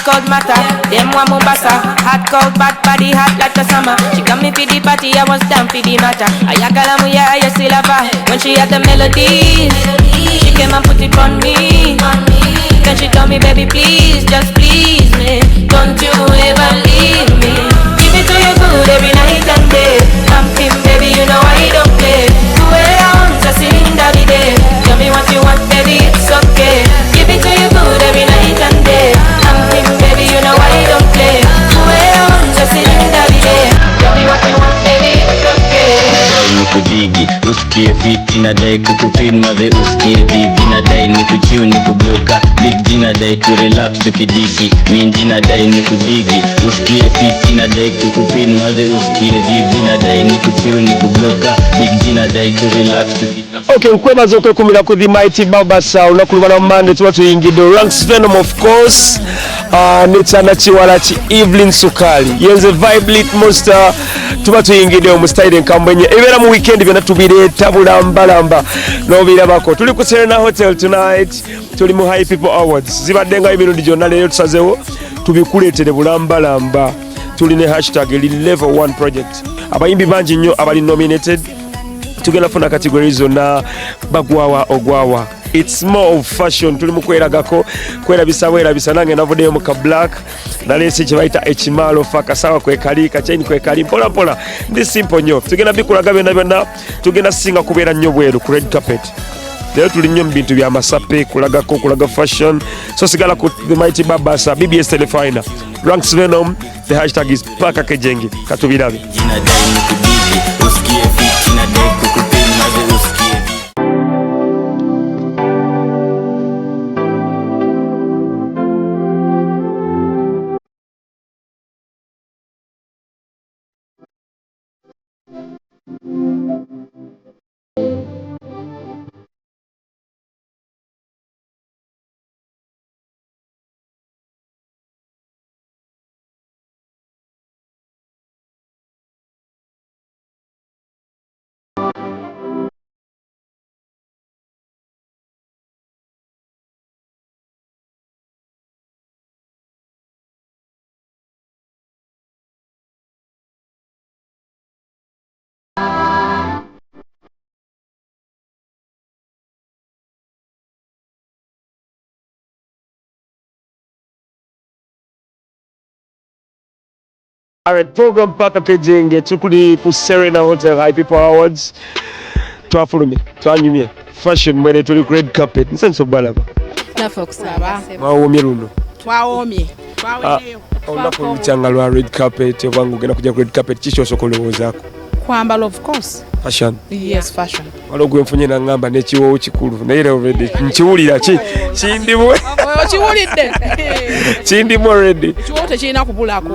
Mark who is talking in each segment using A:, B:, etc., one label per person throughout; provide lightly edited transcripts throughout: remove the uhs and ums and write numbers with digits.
A: cold matter. Them one Mombasa, hot cold bad body hot like the summer. She got me for the party, I was down for the matter. Ayakalamu yeah, I still love her. When she had the melodies, she came and put it on me. Then she told me, baby, please, just please me. Don't you ever leave me. Give it to you good every night and day. I'm Kim, baby, you know I don't play. Do it on, just sing every day. Tell me what you want, baby, it's okay. Give it to you good every night and day. I'm Kim, baby, you know I don't play. Do it on, just sing every day. Tell me what you want, baby, it's okay.
B: Nikudigi, usikie fiti nadai kukupima ve usikie vivi nadai nikuchiu nikubloka big G nadai kurelax tukidigi minji nadai nikudigi usikie fiti nadai kukupima ve usikie vivi nadai nikuchiu nikubloka big G nadai kurelax tukidigi.
C: Okay, ukwebaza okwekumira ku the mighty Babasa olunakulubana Monday tuba tuyingidde Ranks Venom of course netsana chiwala chi Evelyn Sukali yenze vibe lit monster tuba tuyingidde omustyle nkambwenye ebera mu weekend byonna tubireeta bulambalamba n'obirabako tuli ku Serena Hotel tonight tuli mu Hipipo Awards zibadde nga emirundi gyonna leero tusazeewo tubikuleetere bulambalamba tuli ne hashtag level 1 project abayimbi bangi nnyo abali nominated tugenda funa categories zonna bagwawa ogwawa. It's more of fashion tuli mu kweragako kwerabisa nange navuddeyo mu ka black naleese kye bayita ekimalo fa kasawa kwekali kachaini kwekali mpola ndi simple nnyo tugenda bikulaga byonna tugenda singa kubeera nnyo bweru ku red carpet leero tuli nnyo mu bintu bya masape kulaga fashion so sigala ku the mighty Babasa BBS Terefayina Ranks Venom the hashtag is paka kejengi katubirabe. Alright, program paka kejenge tukuli ku Serena Hotel Hipipo Awards twafulumye twanyumye fashion mwene tuli ku red carpet nsenso balaba
D: nafo kusaba
C: mwawomye luno
D: twawomye twaweneyo
C: onako luchanga lwa red carpet obangu gena kuja ku red carpet kisho sokolowozako
D: kwambala of course
C: fashion
D: yes fashion
C: walogwe mfunye na ngamba ne chiwo chikulu naira already nchiwulira chindimwe
D: ochiwulidde
C: chindimwe already
D: chiwo techina kubulako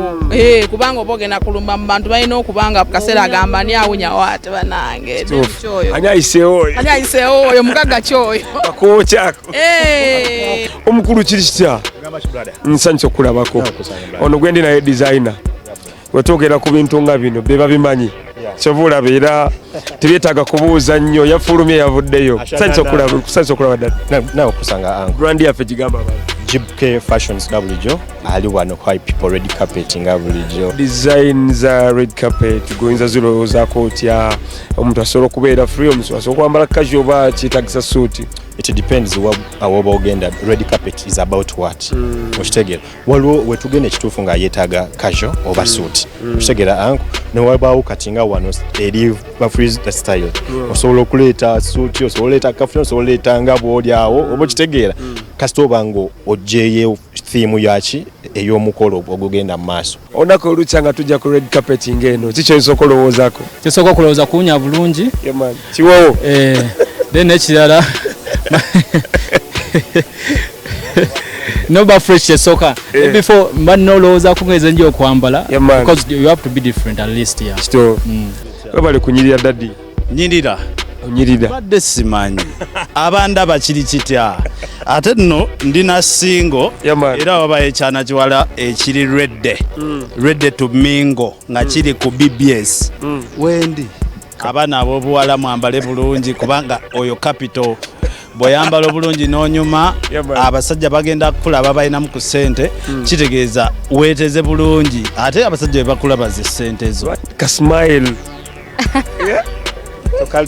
D: kubanga obogena kulumba mbantu balina okubanga kasera agamba ni awunya wate banange choyo anyayise oyo mugaga choyo
C: akochako omukulu kiri kitya nsancho kulabako ono gwendi na designer wetogera ku bintu nga bino beba bimanyi chovula beera tibyetaaga kubuuza nnyo yafulumye yavuddeyo sanso kulaba ddala
E: nawe kusanga
C: brand yaffe gigamba
E: GBK Fashions bulijjo ali wano kwa people red carpet nga bulijjo
C: design za red carpet goyinza zirowoozaako otya omuntu asobola okubeera free omuntu asobola kwambala casual oba kyetagisa suit.
E: It depends what ogenda red carpet is about what okitegera waliwo wetugenda ekituufu nga yeetaaga casual oba suit okitegera anko newabaawo kati nga wano eri bafreeze style osobola okuleeta suit osobola oleeta kafuna osobola oleeta nga bw'oli awo oba okitegeera kasita oba nga oggyeyo theme yaki ey'omukolo ogugenda mu maaso
C: onako olukya nga tujja ku red carpet ng'eno kikyo nsooka olowoozaako
F: kyosooka okulowooza kuwunya bulungi
C: kiwowo
F: then ekirala no ba fresh soka before man no loza kungeze nje okwambala because you have to be different at least yeah
C: still wabale kunyirira daddy nyirira
G: badde simanyi abanda bakiri kitya ate nno ndina single era wabaye kyana kiwala ekiri redde to mingo nga kiri ku BBS wendi abana abobuwala mwambale bulungi kubanga oyo capital bw'oyambala obulungi n'onyuma abasajja bagenda kukulaba balinamu ku ssente kitegeeza weeteze bulungi ate abasajja be bakulabaza essente ezo
C: kasmile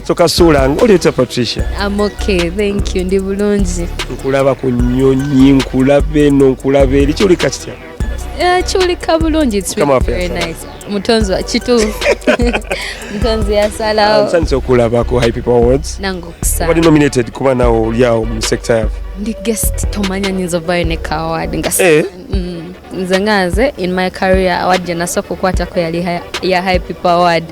C: tokasuula olieta Patricia.
H: I'm okay, thank you, ndi bulungi.
C: Nkulaba ku nnyonyi, nkulaba eno, nkulaba eri kyolika kitya?
H: Kyolika bulungi, it's really very nice. Mutonzi wa kituufu. Mutonzi yasalawo.
C: Nsanyusa okulaba ku Hipipo Awards.
H: Nange okusala.
C: Wali nominated kuba nawo oli awo mu sector yafu.
H: Ndi guest tomanya nyinza ovaayo ne ka award nga nze nganze in my career award gye nasooka okukwatako yali ya Hipipo Award.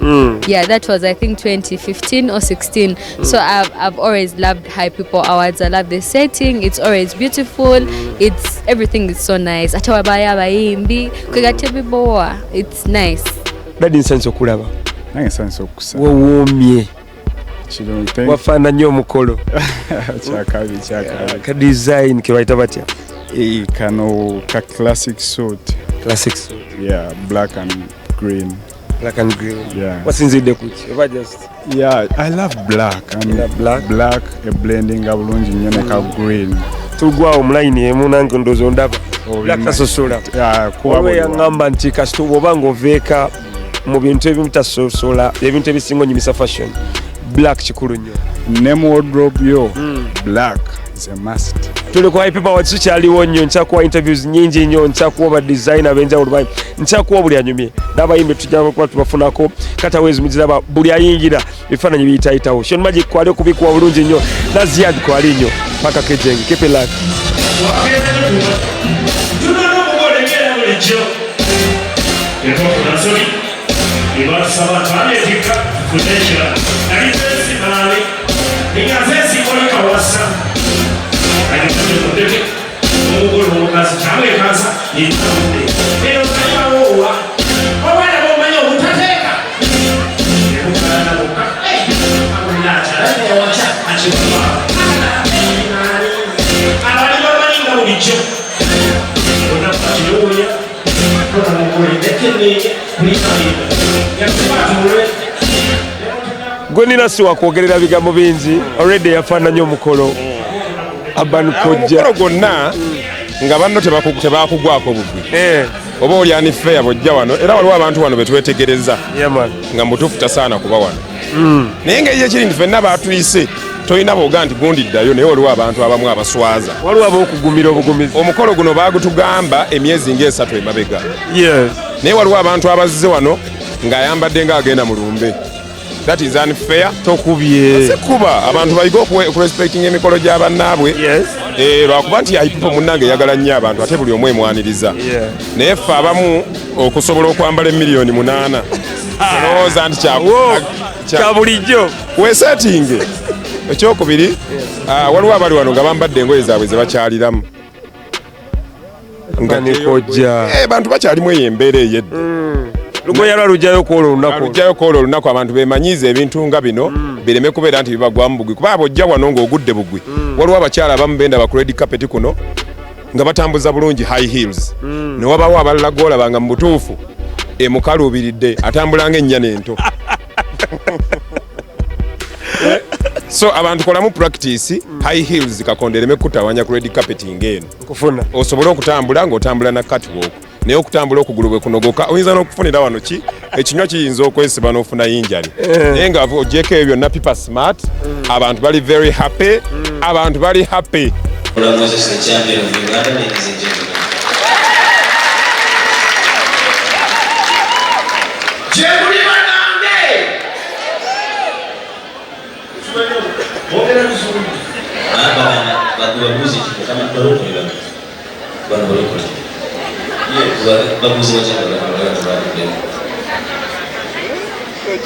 H: Yeah, that was I think 2015 or 16. So I've always loved Hipipo Awards. I love the setting. It's always beautiful. It's everything is so nice. Ate wabaya abayimbi kwegatebibowa. It's nice.
C: Dadi nsanyusa okulaba.
F: Nange nsanyusa okusala.
C: Wowoomye.
F: Kirungi.
C: Wafaana nnyo omukolo.
F: Kyakabi.
C: Ka design ke bayita batya?
F: Kano ka classic suit.
C: Classic suit.
F: Yeah, black and green.
C: Black and green.
F: Yeah.
C: Wasinzidde kuki? Oba just?
F: Yeah, I love black. Black a blending of bulungi nnyo ne ka green.
C: Tugwawo mu line emu nange ndowooza ondaba. Black tasosola.
F: Yeah, kuba
C: olwo yaŋŋamba nti kasita oba ng'oveeka mu bintu ebimu tasosola ebintu ebisinga onyumisa fashion. Black kikulu nnyo. Ne mu wardrobe yo black is a must. Tuli ku Hipipo Awards tukyaliwo nnyo, nkyakuwa interviews nnyingi nnyo, nkyakuwa ba designer ab'enjawulo bangi, nkyakuwa buli anyumye n'abayimbi tujja kuba tubafunako katawezi mugiraba buli ayingira ebifaananyi biyitayitawo. Sean Magic kwali okubikuwa bulungi nnyo, Naziad kwali nnyo paka kejengi keep it lucky. Gwe nina si wakwogerera bigambo bingi already yafaananya omukolo abaabantu kojja
I: gonna nga banno tebakugwako bugwi oba oli ani fair bojja wano era waliwo abantu wano betwetegereza nga mutuufu tasaana kuba wano naye ngeri ekiri nti ffenna baatuyise tolina booga nti gundi ddayo naye waliwo abantu abamu abaswaza
C: waliwo ab'okugumira obugumizi.
I: Omukolo guno baagutugamba emyezi ng'esatu emabega naye waliwo abantu abazze wano ng'ayambadde ng'agenda mu lumbe. That is unfair.
C: Tokubye.
I: Sekuba abantu bayiga okurespecting emikolo gy'abannaabwe. Lwakuba nti Hipipo munnange yagala nnyo abantu ate buli omu emwaniriza. Naye ffe abamu okusobola okwambala emiliyoni 8 olowooza nti
C: kya bulijjo
I: weesetinge. Ekyokubiri waliwo abali wano nga bambadde engoye zaabwe ze bakyaliramu. Bantu bakyalimu eyo embeera ey'edda.
C: Lugoya lwalugjayo kw'olwo
I: olunaku abantu beemanyiiza ebintu nga bino bireme kubeera nti bibagwamu bugwi kuba bojja wano ng'ogudde bugwi. Waliwo abakyala abamu benda ba red carpet kuno nga batambuza bulungi high heels ne wabawo abalala goolaba nga mu butuufu emukaluubiridde atambula ng'ennyana ento. So abantu kolamu practice high heels kakonde ereme kutawanya ku red carpet ng'eno osobole okutambula ng'otambula na catwalk. Naye okutambula okugulu bwe kunogoka oyinza n'okufunira wano ki ekinywa kiyinza okwesiba n'ofuna yinjali naye nga ogyeko ebyo byonna people smart abantu bali very happy abantu bali happy.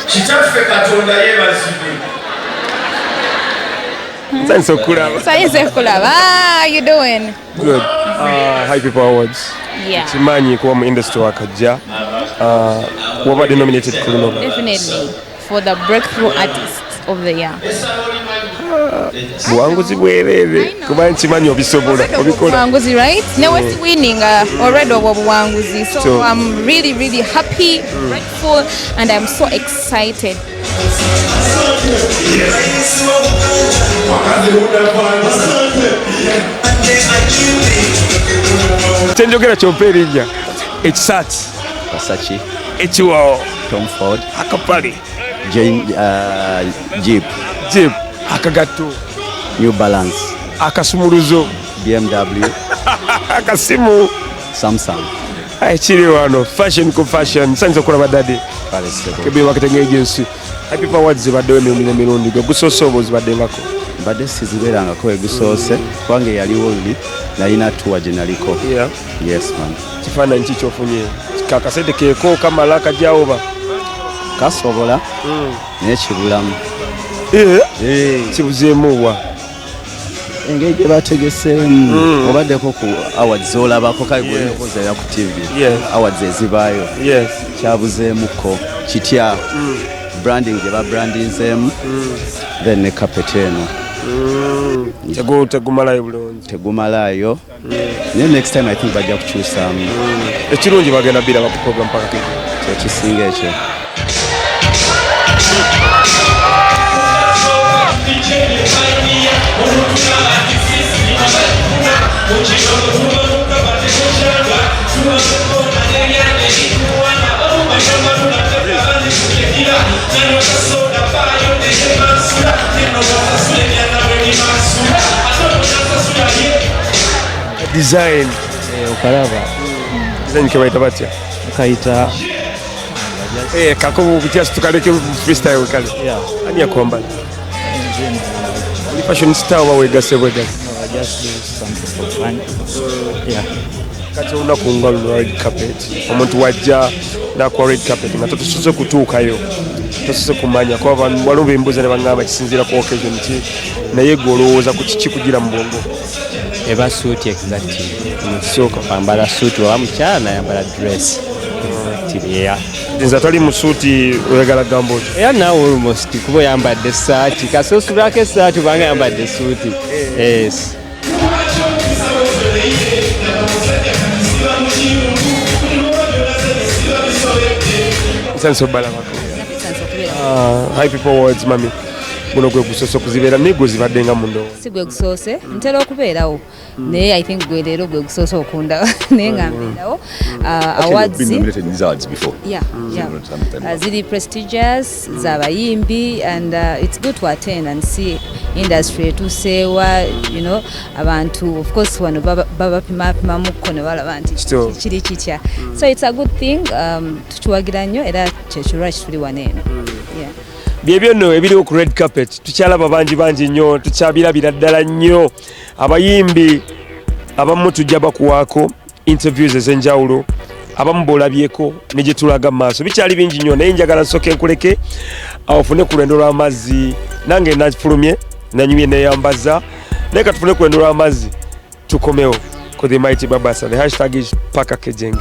C: Kitaffe Katonda yeebazibwe. Nsanyusa okulaba.
J: How you doing?
C: Good. Hipipo Awards. Kimanyi kuba mu industry wakajja. Wabadde nominated ku luno.
J: Definitely for the breakthrough artist of the year.
C: Buwanguzi bwereere kuba nkimanyi obisobola obikola.
J: Buwanguzi, right? Now we're winning already over Buwanguzi. So I'm really happy, grateful, and I'm so excited.
C: Tenjogera chomperija ekisaati
K: Versace
C: ekiwawo
K: Tom Ford
C: akapale
K: Jane Jeep
C: akagatto
K: New Balance
C: akasumuluzo
K: BMW
C: akasimu
K: Samsung
C: kiri wano fashion ku fashion sanza okulaba dadi kebi marketing agency Hipipo Awards zibaddewo emirundi gwe gusoose oba ozibaddengako
K: mbadde sizibeerangako egusoose kubanga yaliwo luli nalina tuwa gye naliko yes man
C: kifaananyi ki kyofunye kakasente keeko kamala kajjawo ba
K: kasobola naye kibulamu
C: kibuzeemuwa
K: engeri gye bategeseemu obaddeko ku awards z'olabako kale gweokozera ku tv awards ezibaayo kyabuzeemuko kitya branding gye babrandinzeemu then ne carpet eno
C: tegumalayo bulungi
K: tegumalayo naye next time I think bajja kukyusaamu
C: ekirungi bagenda biraba ku program paka
K: kyekisinga ekyo
C: design
K: okalaba
C: design kebayita batya
K: kayita
C: kakobo kutyasi tukaleke freestyle kale ani yakwambala oli fashion star oba wegase bwegase kati olunaku nga luno red carpet omuntu wajja nakuwa red carpet nga totusose kutuukayo tosose kumanya kuba waliwo bembuuza ne baŋŋamba kisinziira ku occasion ki naye gwe olowooza ku kiki kugira mu bwongo
L: eba suit exactly kwambala suit oba mukyala nayambala dress
C: nze atali mu suuti oyagala Gambuuze
L: era naawe almost kuba oyambadde essaati kasosulako essaati obanga yambadde suuti yes
C: nsanso balabako Hipipo Awards mami guno gwe gusoose okuzibeera naye gwe zibaddenga mu ndowooza
M: si gwe gusoose ntera okubeerawo naye I think gwe leero gwe gusoose okunda naye nga mbeerawo awards ziri prestigious z'abayimbi and it's good to attend and see industry etuuseewa you know abantu of course wano babapimapimamuko ne balaba nti kiri kitya so it's a good thing tukiwagira nnyo era kyekirwa kituli wano eno
C: byebyo nno ebiriwo ku red carpet tukyalaba bangi nnyo tukyabirabira ddala nnyo abayimbi abamu tujja bakuwaako interviews ez'enjawulo abamu boolabyeko ne gye tulaga mu maaso bikyali bingi nnyo naye njagala nsooke nkuleke ofune ku lwendo lw'amazzi nange nafulumye nanywye neeyambaza naye katufune ku lwendo lw'amazzi tukomewo ku the mighty babasa the hashtag is paka kejenge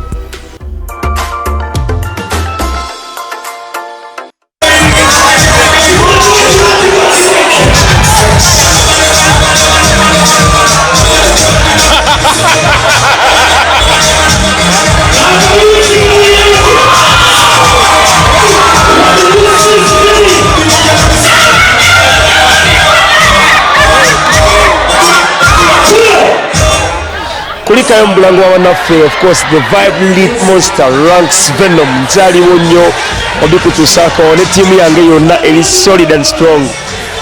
C: kulikayo mubulango wabannaffe of course the vibe lit monster ranks venom nkyaliwo nnyo obikutuusaako ne tiimu yange yonna eri solid and strong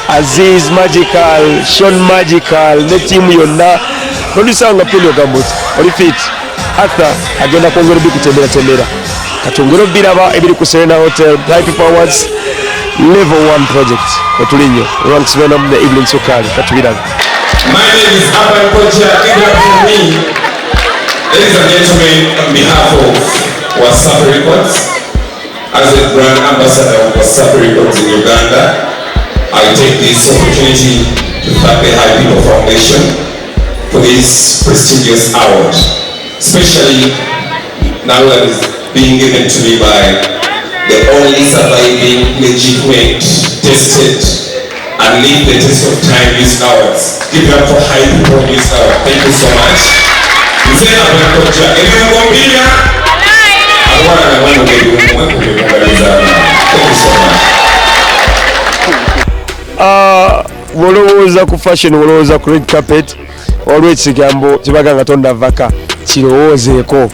C: Aziz magical Sean magical ne tiimu yonna nondisanga nga peni Gambuuze oli fit Arthur agenda kwongera obikutembera kati ongera obiraba ebiri ku Serena Hotel Hipipo Awards level 1 project wetuli nnyo ranks venom ne Evelyn Sukali katubirabe.
N: My name is abaasinga for me. Ladies and gentlemen, on behalf of Byewasubwa Records, as a brand ambassador of Byewasubwa Records in Uganda, I take this opportunity to thank the Hipipo Foundation for this prestigious award, especially now that is being given to me by the only surviving, legitimate, tested, and live the test of time Music Awards. Give it up for Hipipo Music Awards. Thank you so much. Thank you so much.
C: olowooza ku fashion olowooza ku red carpet waliwo ekigambo kibaganga tonda vaka kirowoozeeko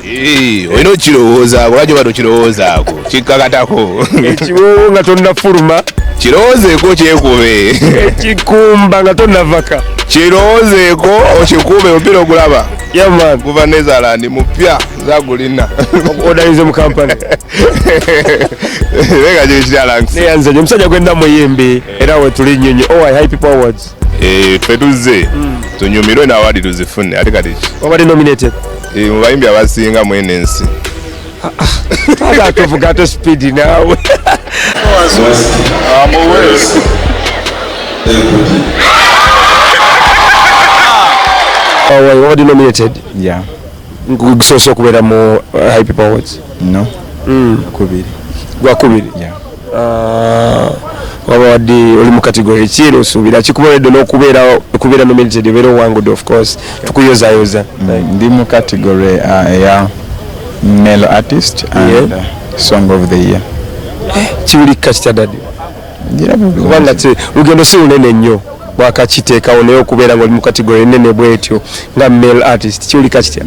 O: olina okirowoozaako lwaki oba tokirowoozaako kikkakatako
C: ekiwoowo nga tonnafuluma
O: kirowoozeeko kyekube
C: ekikumba nga tonnavaka
O: kirowoozeeko okikuume omupiira ogulaba
C: yaman
O: guva Netherland mupya zagulina
C: odalize mu kampani
O: lega kiri kityalansi
C: neyanzanye omusajja gwenda muyimbi era wetuli nnyonyi Hipipo Awards
O: ffe tuzze tunyumirwe n'awaadi tuzifune ate kati
C: obadde nominated
O: mu bayimbi abasinga mwene ensi
C: aga tovuga ate speed naawe obadde nominated gusoose okubeera mu Hipipo Awards
P: no
C: gwakubiri wabadde oli mu category ki era osuubira kikuboledde n'okubeera nominated obeera owangudde of course tukuyozaayoza
P: ndi mu category eya male artist and song of the year
C: kiwulikika kitya dadde kubanga lugendo si lunene nnyo bwakakiteekawo naye okubeera nga oli mu category ennene bwetyo nga male artist kiwulika kitya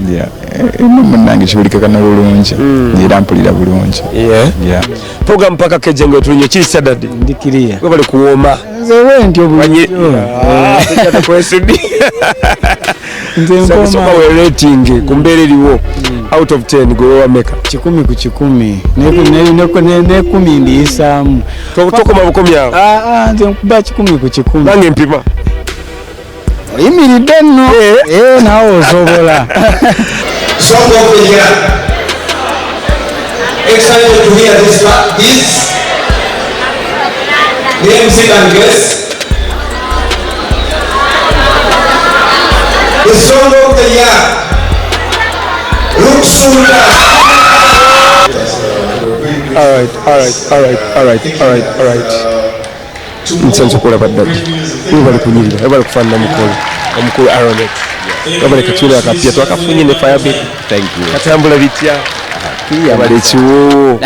P: munnange kiwulikika nolulungi era mpulira bulungi
C: program paka keje nga otulinyo kiri sadadde
P: ndikiriya
C: webale kuwooma
P: nze wentyo
C: soka we rating ku mbeera eriwo out of 10 gwe wameka
P: 10 ku 10 nekumi ndiyisaamu
C: tokoma bukumi awo
P: nze nkuba 10 ku 10
C: nange mpima
P: oyimiridde nno nawe osobola
N: Song of the year. Excited to hear this. The MC can guess. The song of the year. Look Sunda.
C: All right. Nsenso kola badde. Ni bali kunyirira, bali kufanana omukulu Aronet. Wabale kachule akapia twakafunye ne fire.
K: Thank you.
C: Katambula bitya. Wabale chiwo.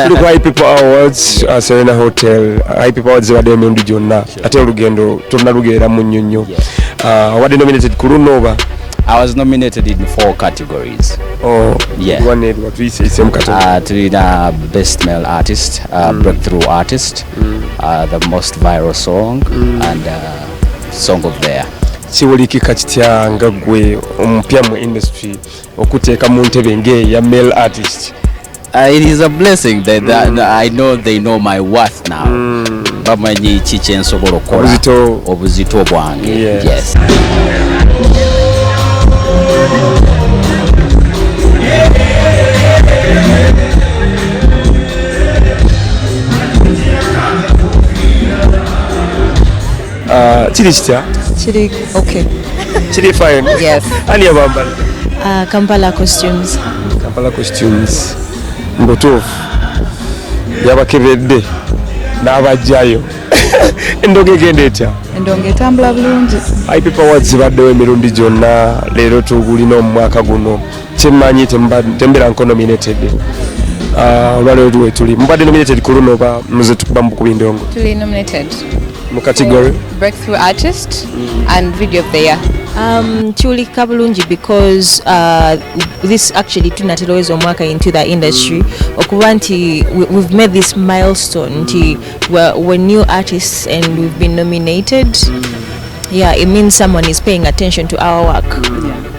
C: Tuli kwa Hipipo Awards, Serena Hotel. Hipipo Awards wadde emirundi gyonna. Ate olugendo tunalugera mu nnyonnyo. Wadde nominated ku Runova.
K: I was nominated in 4 categories.
C: Oh,
K: yeah.
C: One name, what we say, same category.
K: Best male artist, breakthrough artist, the most viral song, and song of the year.
C: Kiwulikika kitya nga gwe omupya mu industry okuteeka mu ntebe ya male artist?
K: It is a blessing that I know they know my worth now. Bamanyi kiki ensobola okukola obuzito bwange. Yes.
C: Kiri kitya?
Q: Kiri okay.
C: Kiri fine?
Q: Yes.
C: Ani abambala?
Q: Kampala costumes.
C: Kampala costumes. Mbutuufu. Yabakebedde n'abajjayo. Endonga egenda etya?
Q: Endonga etambula bulungi.
C: Hipipo Awards baddewo emirundi gyonna leero tugulina omwaka guno. Kyemmanyi tembera nko nominated. Olwaleero wetuli. Mubadde nominated ku luno oba muze tukuba mu kuba endongo?
J: Tuli nominated.
C: Mu category?
J: Breakthrough artist and video of the year.
Q: Kiwulikika bulungi because this actually tunateloweza omwaka into the industry okuba nti we've made this milestone nti we're new artists and we've been nominated. It means someone is paying attention to our work.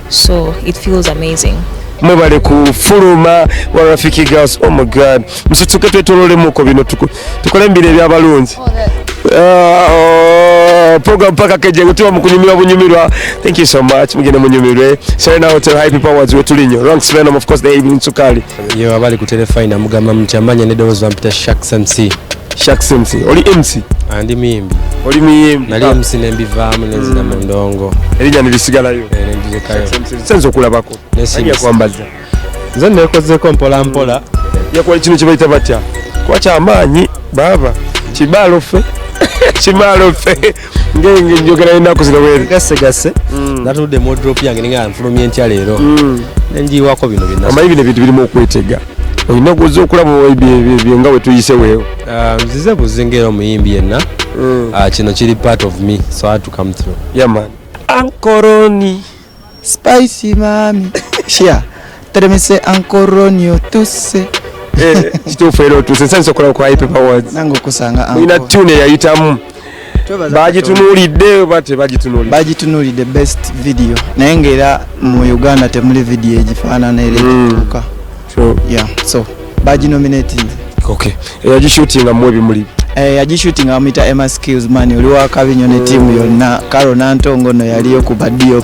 Q: So it feels amazing.
C: Mwebale kufuluma wa Rafiki Girls. Oh my God, msituke twetololemuko bino tukole embire ebyabalunzi. Program paka keje gutiwa mukunyumirwa bunyumirwa. Thank you so much. Mugende munyumirwe. Serena Hotel Hipipo Awards wetulinyo. Ranks Venom of course the evening sukali.
R: Yo abali ku Terefayina mugamba mchamanya ne dozo bampita Sharks MC.
C: Sharks MC. Oli MC.
R: Andi miyimbi.
C: Oli miyimbi.
R: Nali MC nembivaamu nenzina mu ndongo.
C: Erinnya nilisigalayo.
R: Nendizekayo.
C: Senzo kulabako. Nesinya kwambaza.
R: Nze nekozeko mpola mpola.
C: Yakola kino kibayita batya. Kwacha amaanyi baba. Kibalofe. Chimalofe ngenge njogera ennaku zino were
R: gase natudde mu drop yange ninga nfulumye ntya leero nenjiwako bino binna
C: amayi bino bintu birimo okwetega olina okuza okulaba ebyo nga we tuyise weewo
R: nzize buzengera omuyimbi yenna kino kiri part of me, so I had to come through.
C: Yeah man. Ankoroni
S: spicy mami shia teremese ankoronio tuse
C: kituufu era otuse nsanso kola kwa Hipipo Awards
S: nango kusanga
C: ina tune yayitamu bagitunuulidde bate bagitunuulidde
S: best video naye ng'era mu Uganda temuli video egifaanana era ekituuka so baginominating.
C: Okay, yagishootinga mu ebimuli
S: yagishootinga bamuyita Emma Skills man oli wa Kabinyo ne tiimu yonna Karo Nantongo no yaliyo ku badio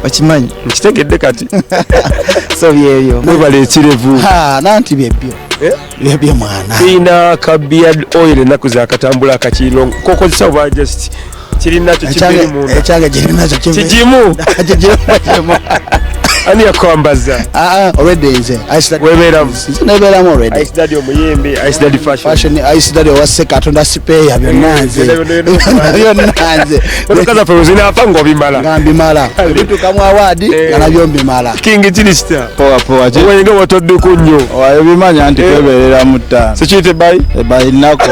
S: okimanyi
C: nkitegedde kati
S: so byebyo
C: mwebale ekirevu
S: nanti byebyo mwana
C: ina kabiad oil ennaku zakatambula akakiro kokozesa oba just kirinakyo kibiri munda
S: ekyange kirinakyo
C: kigimu ani yakwambaza
S: already nze
C: webeeramu
S: already
C: I study omuyimbi I study fashion
S: I study owase katonda sipeya byonna nze byonna nze
C: okaza fewuzina apango bimala
S: ngambimala bitukamu award nga nabyo mbimala
C: king tinisita
S: poa
C: wenga watodde ku nnyo
S: oyo bimanya nti kweberera mutta
C: sekiyite
S: bayi nako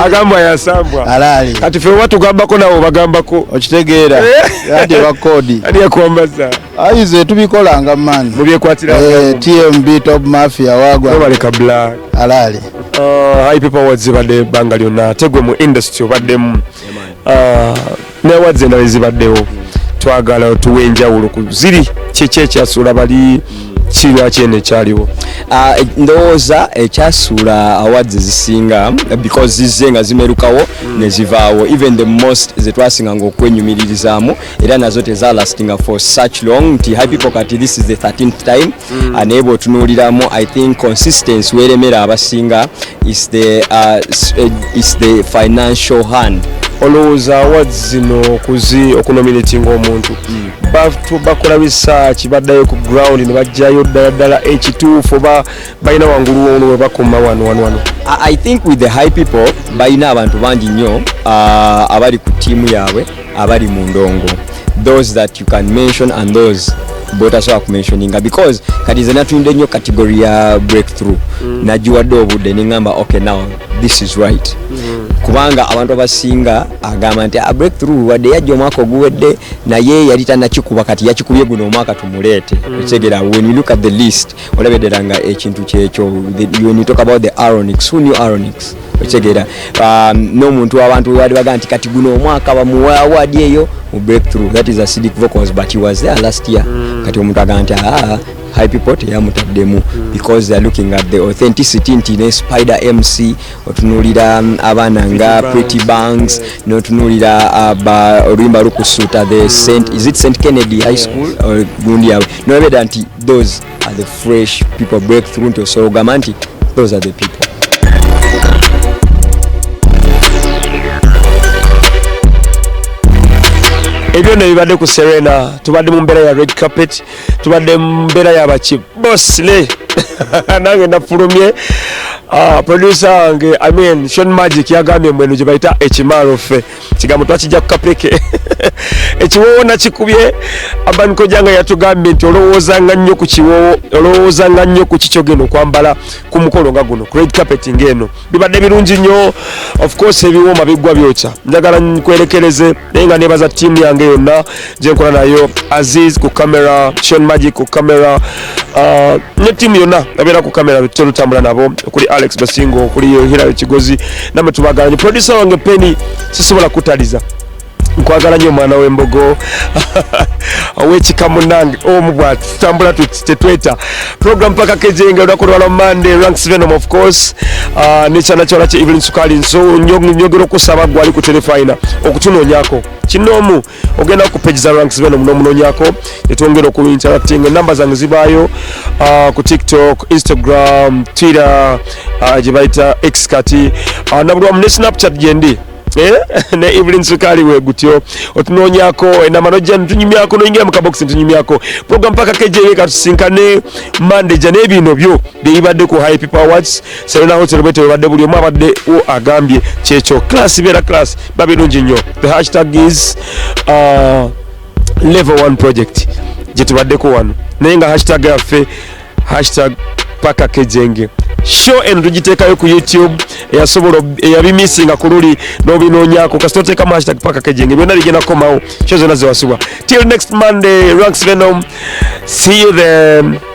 C: agamba yasambwa
S: alali
C: kati fe watugambako nawo bagambako
S: okitegeera yadde bakodi
C: ani yakwambaza
S: ayize tubikolanga man
C: mubyekwatira
S: TMB top mafia wagwa
C: baleka black
S: alali
C: Hipipo Awards badde banga lyonna tegwe mu industry baddemu ne awards endala zibaddewo twagala tuwe enjawulo ku ziri kiki ekyasuula bali kirwaki eno ekyaliwo
T: ndowooza ekyasuula awards zisinga because zizze nga zimerukawo ne zivaawo even the most zetwasinganga okwenyumirizaamu era nazo tezalastinga for such long nti Hipipo kati this is the 13th time naye bw'otunuuliramu I think consistency weeremera abasinga is the financial hand.
C: olowooza awards zino okunominatinga omuntu bakola research baddayo ku ground ne bajjayo ddala ekituufu oba balina wangulu ono we bakoma wano
T: I think with the Hipipo balina abantu bangi nnyo abali ku tiimu yaabwe abali mu ndongo those that you can mention and those botasobola kumentioninga because kati ze natunda nnyo category ya breakthrough nagiwadde obudde neŋŋamba okay now this is right kubanga abantu abasinga agamba nti breakthrough wadde yajja omwaka oguwedde naye yali tannakikuba kati yakikubye guno omwaka tumuleete ekigera when you look at the list olabedera nga ekintu kyekyo when you talk about the Aronix who knew Aronix ekigera n'omuntu abantu bali baga nti kati guno omwaka bamuwa award eyo mu breakthrough that is acidic vocals but he was there last year kati omuntu agamba nti Hipipo teyamutaddemu because they are looking at the authenticity nti ne Spider MC otunuulira abaana nga Pretty Banks n'otunuulira oluyimba lukusuuta the St Kennedy High School gundi yaabwe nolabeda nti those are the fresh people breakthrough nti osobola ogamba nti those are the people.
C: ebyo ne bibadde ku Serena tubadde mu mbeera ya red carpet tubadde mu mbeera y'abaki bossle nange nafulumye producer wange Sean Magic yagambye mweno gye bayita ekimaalo ffe kigambo twakijja ku kapeke ekiwoowo nakikubye abaniko janga yatugambye nti olowoozanga nnyo ku kiwoowo olowoozanga nnyo ku kikyo geno kwambala ku mukolo nga guno ku red carpet ng'eno bibadde birungi nnyo of course ebiwooma biggwa byokya njagala nkwerekereze naye nga nebaza tiimu yange yonna gye nkola nayo Aziz ku kamera Sean Magic ku kamera ne tiimu yonna abeera ku kamera tulutambula nabo kuli Alex Basingo kuli Hilary Kigozi namwe tubagala producer wange Penny sisobola kutaliza nkwagala nnyo mwana w'embogo ow'ekikamunange omubwati tutambula tetweta program paka kejenge olunaku Monday ranks Venom of course nekyana kyala kye Evelyn Sukali nso nyogera okusaba gwali ku Terefayina okutunoonyako kinoomu ogenda ku page za ranks Venom n'omunoonyako etwongera oku interacting enamba zange zibaayo ku TikTok Instagram Twitter gye bayita X kati nabulwamu ne Snapchat gyendi ne Evelyn Sukali we gutyo otunoonyako enamanoja ntunyumyako noyingira mu kabox ntunyumyako program paka kejeye katusinkane Monday jane bino byo byibadde ku Hipipo Awards Serena Hotel bwete bibadde buli omu abadde agambye kyekyo class bera class babirungi nnyo the hashtag is level 1 project gye tubaddeko wano naye nga hashtag yaffe hashtag paka kejenge show eno tugiteekayo ku YouTube eyasobola eyabimisinga ku luli n'obinoonyako kasita oteekamu hashtag paka kejenge byonna bigenda kukomawo show zonna zewasubwa till next Monday. Ranks Venom, see you then.